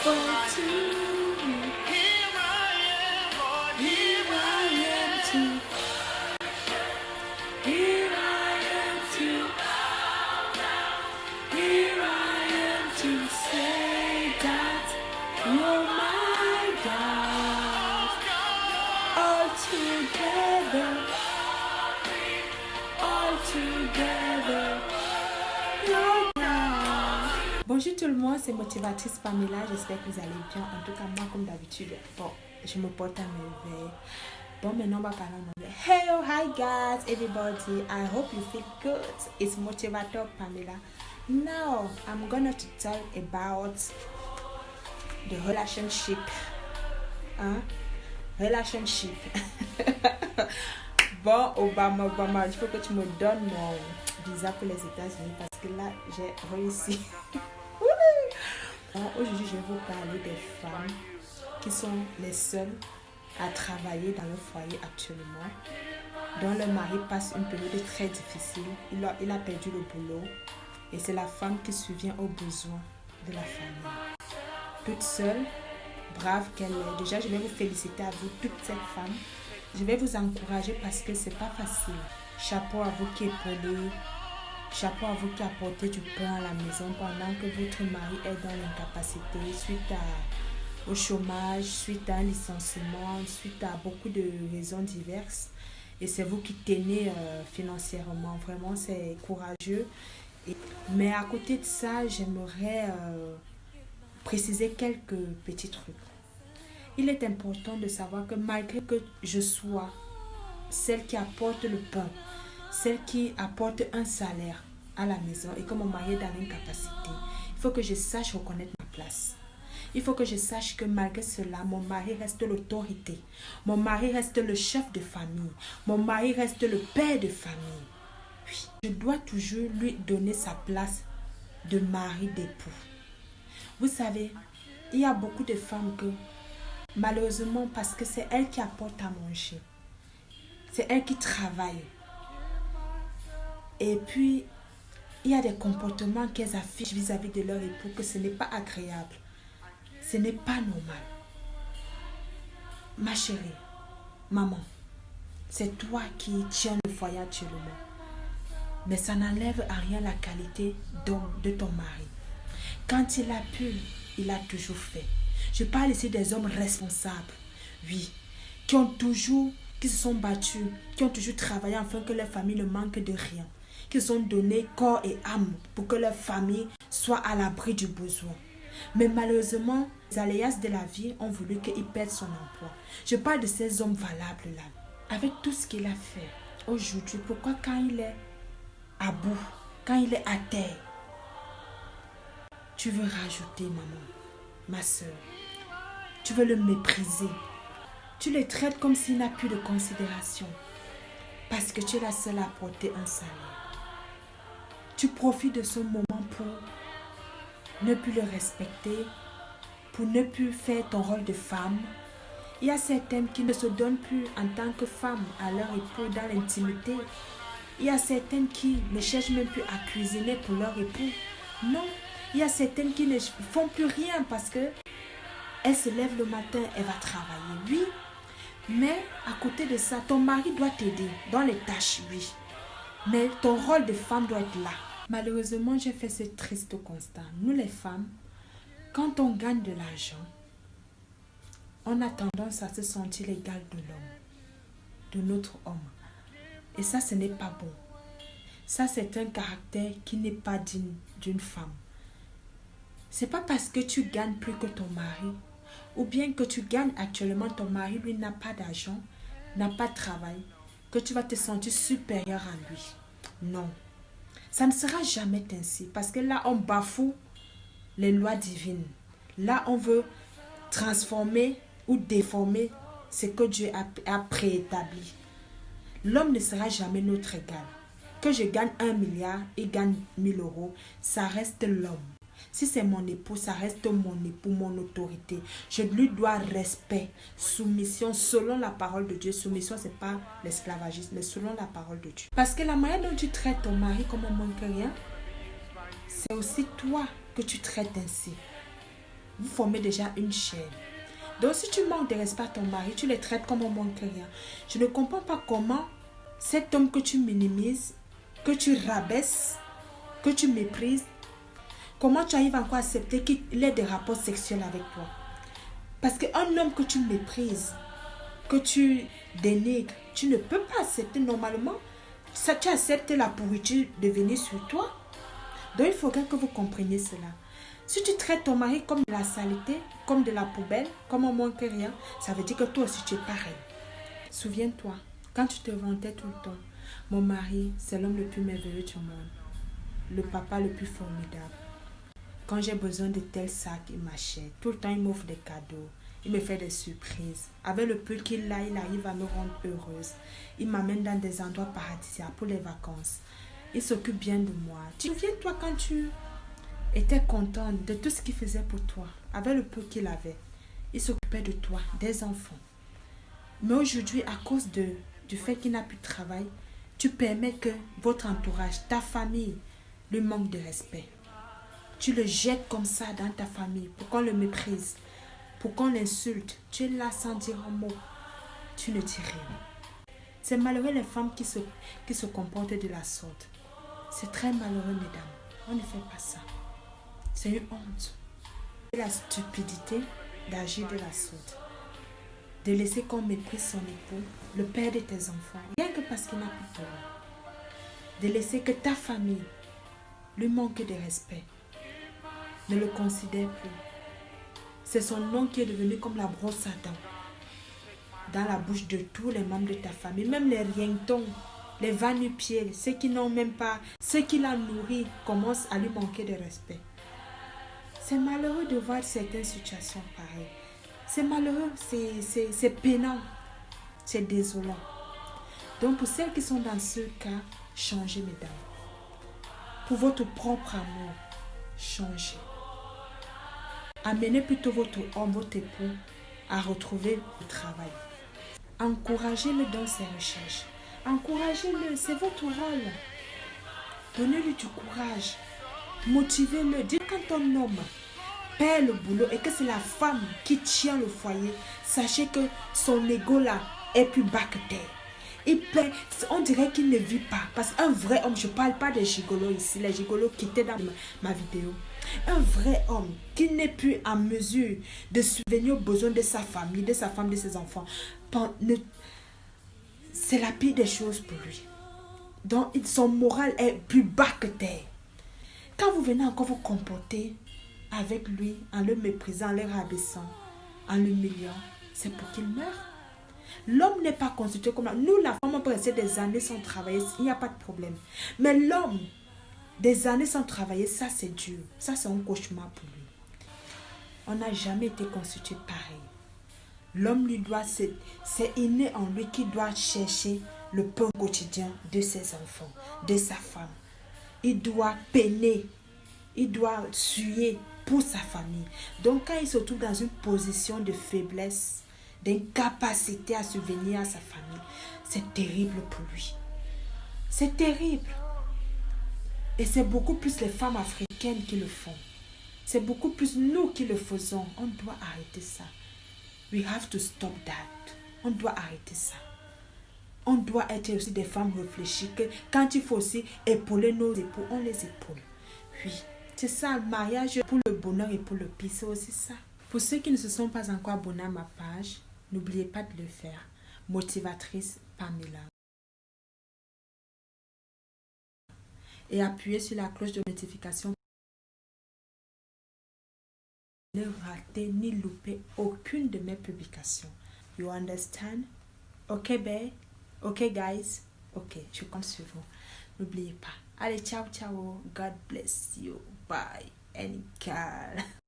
for to you. Here I am to. Here I am to. Here I am to say that you're my God. All together. All together. You're God. Bonjour tout le monde, c'est Motivatrice Pamela. J'espère que vous allez bien. En tout cas, moi, comme d'habitude, bon, je me porte à merveille. Bon, maintenant, on va parler en anglais. Hello, hi guys, everybody. I hope you feel good. It's Motivator Pamela. Now, I'm gonna to talk about the relationship. Relationship. Bon, Obama, il faut que tu me donnes mon visa pour les États-Unis parce que là, j'ai réussi. Aujourd'hui, je vais vous parler des femmes qui sont les seules à travailler dans le foyer actuellement, dont le mari passe une période très difficile. Il a perdu le boulot et c'est la femme qui subvient aux besoins de la famille. Toute seule, brave qu'elle est. Déjà, je vais vous féliciter à vous, toutes ces femmes. Je vais vous encourager parce que c'est pas facile. Chapeau à vous qui épaulez. Chapeau à vous qui apportez du pain à la maison pendant que votre mari est dans l'incapacité suite au chômage, suite à un licenciement, suite à beaucoup de raisons diverses. Et c'est vous qui tenez financièrement. Vraiment, c'est courageux. Mais à côté de ça, j'aimerais préciser quelques petits trucs. Il est important de savoir que malgré que je sois celle qui apporte le pain, celle qui apporte un salaire à la maison et que mon mari est dans l'incapacité, il faut que je sache reconnaître ma place. Il faut que je sache que malgré cela, mon mari reste l'autorité. Mon mari reste le chef de famille. Mon mari reste le père de famille. Oui, je dois toujours lui donner sa place de mari d'époux. Vous savez, il y a beaucoup de femmes que, malheureusement, parce que c'est elle qui apporte à manger, c'est elle qui travaille. Et puis, il y a des comportements qu'elles affichent vis-à-vis de leur époux que ce n'est pas agréable. Ce n'est pas normal. Ma chérie, maman, c'est toi qui tiens le foyer actuellement. Mais ça n'enlève à rien la qualité d'homme de ton mari. Quand il a pu, il a toujours fait. Je parle ici des hommes responsables, oui, qui se sont battus, qui ont toujours travaillé afin que leur famille ne manque de rien, qui se sont donné corps et âme pour que leur famille soit à l'abri du besoin. Mais malheureusement, les aléas de la vie ont voulu qu'il perde son emploi. Je parle de ces hommes valables-là. Avec tout ce qu'il a fait, aujourd'hui, pourquoi quand il est à bout, quand il est à terre, tu veux rajouter, maman, ma soeur, tu veux le mépriser. Tu le traites comme s'il n'a plus de considération. Parce que tu es la seule à apporter un salaire. Tu profites de ce moment pour ne plus le respecter, pour ne plus faire ton rôle de femme. Il y a certaines qui ne se donnent plus en tant que femme à leur époux dans l'intimité. Il y a certaines qui ne cherchent même plus à cuisiner pour leur époux. Non, il y a certaines qui ne font plus rien parce que elle se lève le matin, elle va travailler, oui. Mais à côté de ça, ton mari doit t'aider dans les tâches, oui. Mais ton rôle de femme doit être là. Malheureusement, j'ai fait ce triste constat. Nous les femmes, quand on gagne de l'argent, on a tendance à se sentir l'égal de l'homme, de notre homme. Et ça, ce n'est pas bon. Ça, c'est un caractère qui n'est pas digne d'une femme. C'est pas parce que tu gagnes plus que ton mari, ou bien que tu gagnes actuellement, ton mari, lui, n'a pas d'argent, n'a pas de travail, que tu vas te sentir supérieur à lui. Non. Ça ne sera jamais ainsi, parce que là, on bafoue les lois divines. Là, on veut transformer ou déformer ce que Dieu a préétabli. L'homme ne sera jamais notre égal. Que je gagne 1 milliard et gagne 1000 euros, ça reste l'homme. Si c'est mon époux, ça reste mon époux, mon autorité. Je lui dois respect, soumission selon la parole de Dieu. Soumission, ce n'est pas l'esclavagisme, mais selon la parole de Dieu. Parce que la manière dont tu traites ton mari comme un moins que rien, c'est aussi toi que tu traites ainsi. Vous formez déjà une chaîne. Donc si tu manques de respect à ton mari, tu le traites comme un moins que rien. Je ne comprends pas comment cet homme que tu minimises, que tu rabaisses, que tu méprises, comment tu arrives encore à accepter qu'il ait des rapports sexuels avec toi. Parce qu'un homme que tu méprises, que tu dénigres, tu ne peux pas accepter normalement. Ça, tu acceptes la pourriture de venir sur toi. Donc il faudrait que vous compreniez cela. Si tu traites ton mari comme de la saleté, comme de la poubelle, comme un moins que rien, ça veut dire que toi aussi tu es pareil. Souviens-toi, quand tu te vantais tout le temps, mon mari, c'est l'homme le plus merveilleux du monde, le papa le plus formidable. Quand j'ai besoin de tel sac, il m'achète. Tout le temps, il m'offre des cadeaux. Il me fait des surprises. Avec le peu qu'il a, il arrive à me rendre heureuse. Il m'amène dans des endroits paradisiaques pour les vacances. Il s'occupe bien de moi. Souviens-toi quand tu étais contente de tout ce qu'il faisait pour toi. Avec le peu qu'il avait, il s'occupait de toi, des enfants. Mais aujourd'hui, à cause du fait qu'il n'a plus de travail, tu permets que votre entourage, ta famille, lui manque de respect. Tu le jettes comme ça dans ta famille pour qu'on le méprise, pour qu'on l'insulte. Tu es là sans dire un mot. Tu ne dis rien. C'est malheureux les femmes qui se comportent de la sorte. C'est très malheureux, mesdames. On ne fait pas ça. C'est une honte. C'est la stupidité d'agir de la sorte. De laisser qu'on méprise son époux, le père de tes enfants, rien que parce qu'il n'a plus de parole. De laisser que ta famille lui manque de respect. Ne le considère plus. C'est son nom qui est devenu comme la brosse à dents dans la bouche de tous les membres de ta famille, même les rientons, les va-nu-pieds, ceux qui n'ont même pas, ceux qui la nourrit commencent à lui manquer de respect. C'est malheureux de voir certaines situations pareilles. C'est malheureux, c'est peinant, c'est désolant. Donc pour celles qui sont dans ce cas, changez, mesdames. Pour votre propre amour, changez. Amenez plutôt votre homme, votre époux à retrouver le travail. Encouragez-le dans ses recherches. Encouragez-le, c'est votre rôle. Donnez-lui du courage. Motivez-le. Dites quand un homme perd le boulot et que c'est la femme qui tient le foyer, sachez que son ego là est plus bas que terre. Il paie, on dirait qu'il ne vit pas. Parce qu'un vrai homme, je ne parle pas des gigolos ici, les gigolos qui étaient dans ma vidéo. Un vrai homme qui n'est plus en mesure de subvenir aux besoins de sa famille, de sa femme, de ses enfants. C'est la pire des choses pour lui. Donc son moral est plus bas que terre. Quand vous venez encore vous comporter avec lui en le méprisant, en le rabaissant, en l'humiliant, c'est pour qu'il meure. L'homme n'est pas constitué comme ça. Nous, la femme, on peut rester des années sans travailler, il n'y a pas de problème. Mais l'homme, des années sans travailler, ça c'est dur. Ça c'est un cauchemar pour lui. On n'a jamais été constitué pareil. L'homme lui doit, c'est inné en lui qui doit chercher le pain quotidien de ses enfants, de sa femme. Il doit peiner, il doit suer pour sa famille. Donc quand il se trouve dans une position de faiblesse, d'incapacité à subvenir à sa famille, c'est terrible pour lui. C'est terrible. Et c'est beaucoup plus les femmes africaines qui le font. C'est beaucoup plus nous qui le faisons. On doit arrêter ça. We have to stop that. On doit arrêter ça. On doit être aussi des femmes réfléchies que quand il faut aussi épauler nos époux, on les épaule. Oui, c'est ça le mariage pour le bonheur et pour le pire, c'est aussi ça. Pour ceux qui ne se sont pas encore abonnés à ma page, n'oubliez pas de le faire. Motivatrice Pamela. Et appuyez sur la cloche de notification. Ne ratez ni louper aucune de mes publications. You understand? Ok, babe? Ok, guys? Ok, je compte sur vous. N'oubliez pas. Allez, ciao, ciao. God bless you. Bye. And